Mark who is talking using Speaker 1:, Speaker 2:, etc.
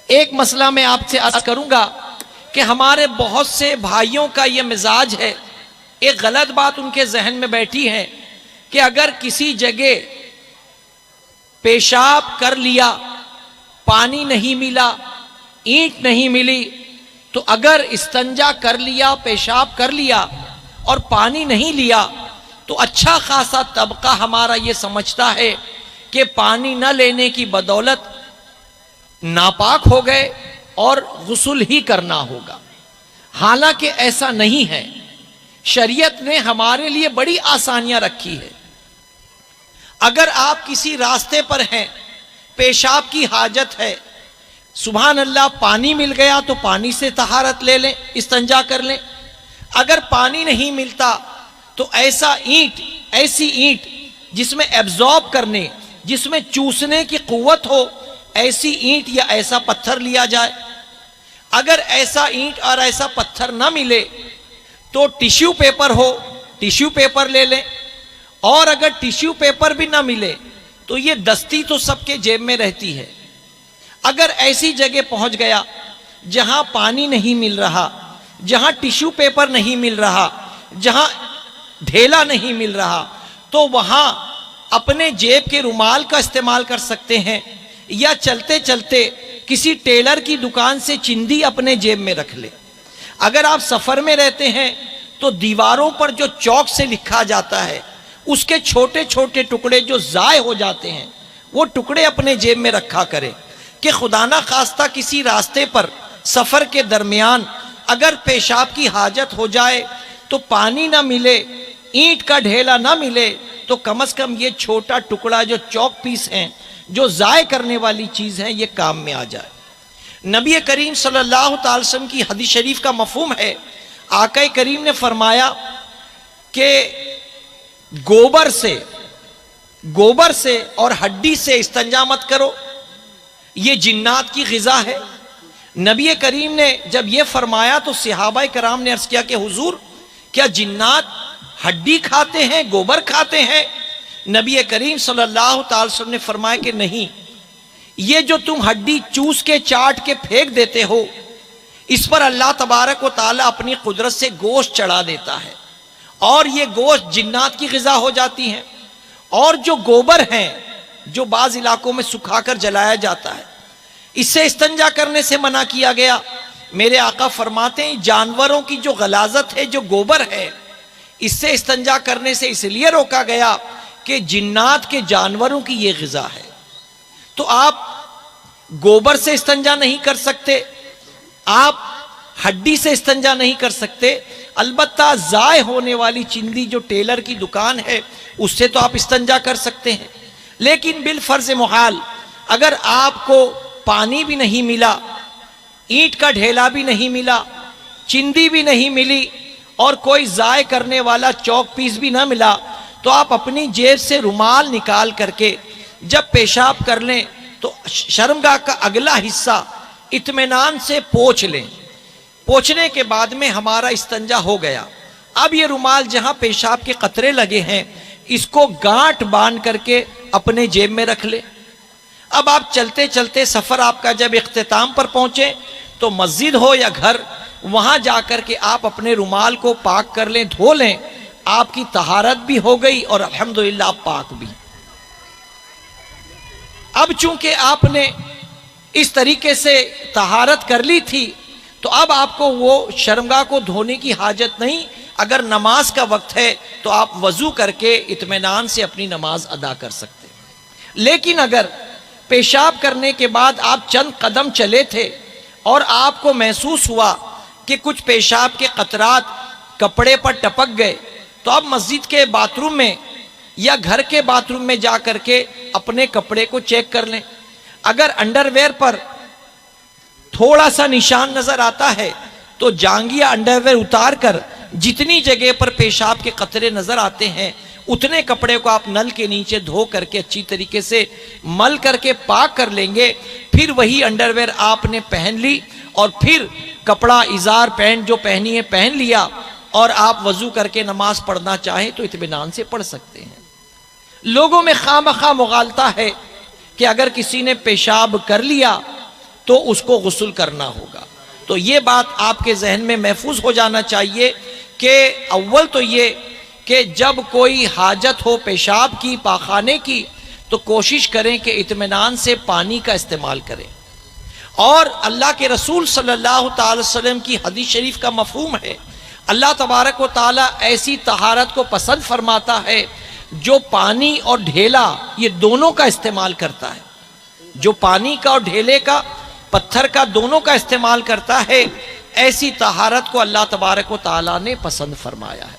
Speaker 1: ایک مسئلہ میں آپ سے عرض کروں گا کہ ہمارے بہت سے بھائیوں کا یہ مزاج ہے، ایک غلط بات ان کے ذہن میں بیٹھی ہے کہ اگر کسی جگہ پیشاب کر لیا، پانی نہیں ملا، اینٹ نہیں ملی، تو اگر استنجا کر لیا، پیشاب کر لیا اور پانی نہیں لیا تو اچھا خاصا طبقہ ہمارا یہ سمجھتا ہے کہ پانی نہ لینے کی بدولت ناپاک ہو گئے اور غسل ہی کرنا ہوگا۔ حالانکہ ایسا نہیں ہے، شریعت نے ہمارے لیے بڑی آسانیاں رکھی ہے۔ اگر آپ کسی راستے پر ہیں، پیشاب کی حاجت ہے، سبحان اللہ پانی مل گیا تو پانی سے طہارت لے لیں، استنجا کر لیں۔ اگر پانی نہیں ملتا تو ایسی اینٹ جس میں ایبزارب کرنے، جس میں چوسنے کی قوت ہو، ایسی اینٹ یا ایسا پتھر لیا جائے۔ اگر ایسا اینٹ اور ایسا پتھر نہ ملے تو ٹیشو پیپر ہو، ٹیشو پیپر لے لیں، اور اگر ٹیشو پیپر بھی نہ ملے تو یہ دستی تو سب کے جیب میں رہتی ہے۔ اگر ایسی جگہ پہنچ گیا جہاں پانی نہیں مل رہا، جہاں ٹیشو پیپر نہیں مل رہا، جہاں ڈھیلا نہیں مل رہا، تو وہاں اپنے جیب کے رومال کا استعمال کر سکتے ہیں، یا چلتے چلتے کسی ٹیلر کی دکان سے چندی اپنے جیب میں رکھ لے۔ اگر آپ سفر میں رہتے ہیں تو دیواروں پر جو چوک سے لکھا جاتا ہے، اس کے چھوٹے چھوٹے ٹکڑے جو ضائع ہو جاتے ہیں، وہ ٹکڑے اپنے جیب میں رکھا کریں کہ خدا نہ خواستہ کسی راستے پر سفر کے درمیان اگر پیشاب کی حاجت ہو جائے تو پانی نہ ملے، اینٹ کا ڈھیلا نہ ملے، تو کم از کم یہ چھوٹا ٹکڑا جو چوک پیس ہیں، جو ضائع کرنے والی چیز ہے، یہ کام میں آ جائے۔ نبی کریم صلی اللہ تعالی وسلم کی حدیث شریف کا مفہوم ہے، آقا کریم نے فرمایا کہ گوبر سے اور ہڈی سے استنجا مت کرو، یہ جنات کی غذا ہے۔ نبی کریم نے جب یہ فرمایا تو صحابہ کرام نے عرض کیا کہ حضور کیا جنات ہڈی کھاتے ہیں، گوبر کھاتے ہیں؟ نبی کریم صلی اللہ تعالی وسلم نے فرمایا کہ نہیں، یہ جو تم ہڈی چوس کے چاٹ کے پھینک دیتے ہو، اس پر اللہ تبارک و تعالی اپنی قدرت سے گوشت چڑھا دیتا ہے، اور یہ گوشت جنات کی غذا ہو جاتی ہیں۔ اور جو گوبر ہیں، جو بعض علاقوں میں سکھا کر جلایا جاتا ہے، اس سے استنجا کرنے سے منع کیا گیا۔ میرے آقا فرماتے ہیں جانوروں کی جو غلاظت ہے، جو گوبر ہے، اس سے استنجا کرنے سے اس لیے روکا گیا کہ جنات کے جانوروں کی یہ غذا ہے۔ تو آپ گوبر سے استنجا نہیں کر سکتے، آپ ہڈی سے استنجا نہیں کر سکتے، البتہ ضائع ہونے والی چندی جو ٹیلر کی دکان ہے، اس سے تو آپ استنجا کر سکتے ہیں۔ لیکن بالفرض محال اگر آپ کو پانی بھی نہیں ملا، اینٹ کا ڈھیلا بھی نہیں ملا، چندی بھی نہیں ملی، اور کوئی ضائع کرنے والا چوک پیس بھی نہ ملا، تو آپ اپنی جیب سے رومال نکال کر کے جب پیشاب کر لیں تو شرمگاہ کا اگلا حصہ اطمینان سے پوچھ لیں۔ پوچھنے کے بعد میں ہمارا استنجا ہو گیا۔ اب یہ رومال جہاں پیشاب کے قطرے لگے ہیں، اس کو گانٹھ باندھ کر کے اپنے جیب میں رکھ لیں۔ اب آپ چلتے چلتے سفر آپ کا جب اختتام پر پہنچے تو مسجد ہو یا گھر، وہاں جا کر کے آپ اپنے رومال کو پاک کر لیں، دھو لیں، آپ کی طہارت بھی ہو گئی اور الحمدللہ آپ پاک بھی۔ اب چونکہ آپ نے اس طریقے سے طہارت کر لی تھی تو اب آپ کو وہ شرمگاہ کو دھونے کی حاجت نہیں۔ اگر نماز کا وقت ہے تو آپ وضو کر کے اطمینان سے اپنی نماز ادا کر سکتے ہیں۔ لیکن اگر پیشاب کرنے کے بعد آپ چند قدم چلے تھے اور آپ کو محسوس ہوا کہ کچھ پیشاب کے قطرات کپڑے پر ٹپک گئے، تو آپ مسجد کے باتھ روم میں یا گھر کے باتھ روم میں جا کر کے اپنے کپڑے کو چیک کر لیں۔ اگر انڈر ویئر پر تھوڑا سا نشان نظر آتا ہے تو جانگیا انڈر ویئر اتار کر جتنی جگہ پر پیشاب کے قطرے نظر آتے ہیں، اتنے کپڑے کو آپ نل کے نیچے دھو کر کے اچھی طریقے سے مل کر کے پاک کر لیں گے۔ پھر وہی انڈر ویئر آپ نے پہن لی، اور پھر کپڑا ازار پینٹ جو پہنی ہے پہن لیا، اور آپ وضو کر کے نماز پڑھنا چاہیں تو اطمینان سے پڑھ سکتے ہیں۔ لوگوں میں خواہ مخواہ مغالطہ ہے کہ اگر کسی نے پیشاب کر لیا تو اس کو غسل کرنا ہوگا۔ تو یہ بات آپ کے ذہن میں محفوظ ہو جانا چاہیے کہ اول تو یہ کہ جب کوئی حاجت ہو پیشاب کی، پاخانے کی، تو کوشش کریں کہ اطمینان سے پانی کا استعمال کریں۔ اور اللہ کے رسول صلی اللہ تعالی وسلم کی حدیث شریف کا مفہوم ہے، اللہ تبارک و تعالی ایسی طہارت کو پسند فرماتا ہے جو پانی اور ڈھیلا یہ دونوں کا استعمال کرتا ہے، جو پانی کا اور ڈھیلے کا، پتھر کا، دونوں کا استعمال کرتا ہے، ایسی طہارت کو اللہ تبارک و تعالی نے پسند فرمایا ہے۔